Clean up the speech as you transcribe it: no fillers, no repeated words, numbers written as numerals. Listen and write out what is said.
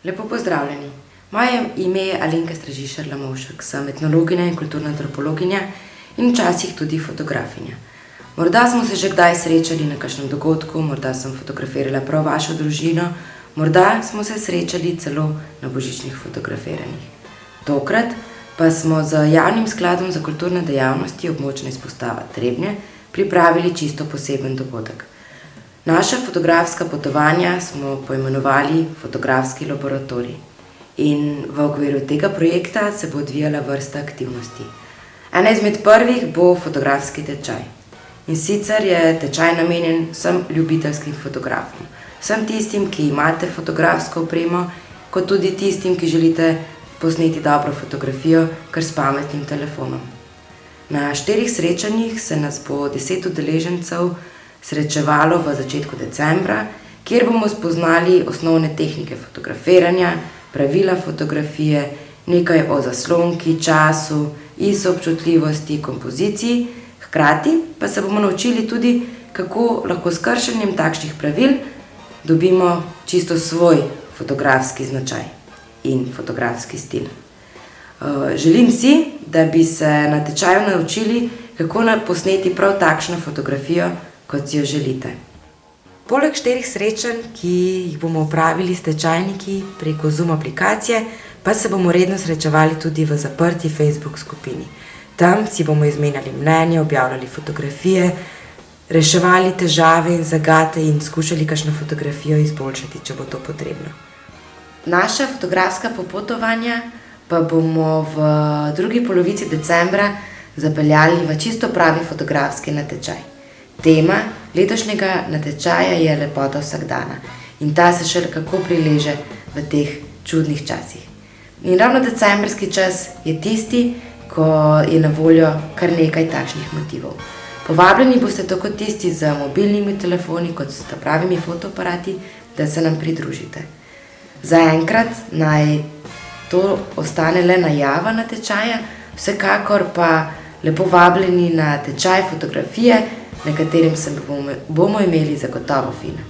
Lepo pozdravljeni. Moje ime je Alenka Stražišar-Lamovšek, sem etnologinja in kulturna antropologinja in včasih tudi fotografinja. Morda smo se že kdaj srečali na kakšnem dogodku, morda sem fotografirala prav vašo družino, morda smo se srečali celo na božičnih fotografiranjih. Tokrat pa smo z Javnim skladom za kulturne dejavnosti območna izpostava Trebnje pripravili čisto poseben dogodek. Naša fotografska potovanja smo poimenovali Fotografski laboratorij in v okviru tega projekta se bo odvijala vrsta aktivnosti. Ena izmed prvih bo fotografski tečaj. In sicer je tečaj namenjen vsem ljubiteljskim fotografom, vsem tistim, ki imate fotografsko opremo, kot tudi tistim, ki želite posneti dobro fotografijo kar s pametnim telefonom. Na 4 srečanjih se nas bo 10 udeležencev srečevalo v začetku decembra, kjer bomo spoznali osnovne tehnike fotografiranja, pravila fotografije, nekaj o zaslonki, času, ISO občutljivosti, kompoziciji, hkrati pa se bomo naučili tudi, kako lahko s kršenjem takšnih pravil dobimo čisto svoj fotografski značaj in fotografski stil. Želim si, da bi se na tečaju naučili, kako posneti prav takšno fotografijo, kot si jo želite. Poleg 4 srečanj, ki jih bomo opravili s tečajniki preko Zoom aplikacije, pa se bomo redno srečevali tudi v zaprti Facebook skupini. Tam si bomo izmenjali mnenje, objavljali fotografije, reševali težave in zagate in skušali kakšno fotografijo izboljšati, če bo to potrebno. Naša fotografska popotovanja pa bomo v drugi polovici decembra zapeljali v čisto pravi fotografski natečaj. Tema letošnjega natečaja je lepota vsakdana in ta se še kako prileže v teh čudnih časih. In ravno decembrski čas je tisti, ko je na voljo kar nekaj takšnih motivov. Povabljeni boste tako tisti z mobilnimi telefoni, kot s pravimi fotoaparati, da se nam pridružite. Zaenkrat naj to ostane le najava natečaja, vsekakor pa lepo vabljeni na tečaj fotografije, na katerem se bomo imeli zagotovo fino.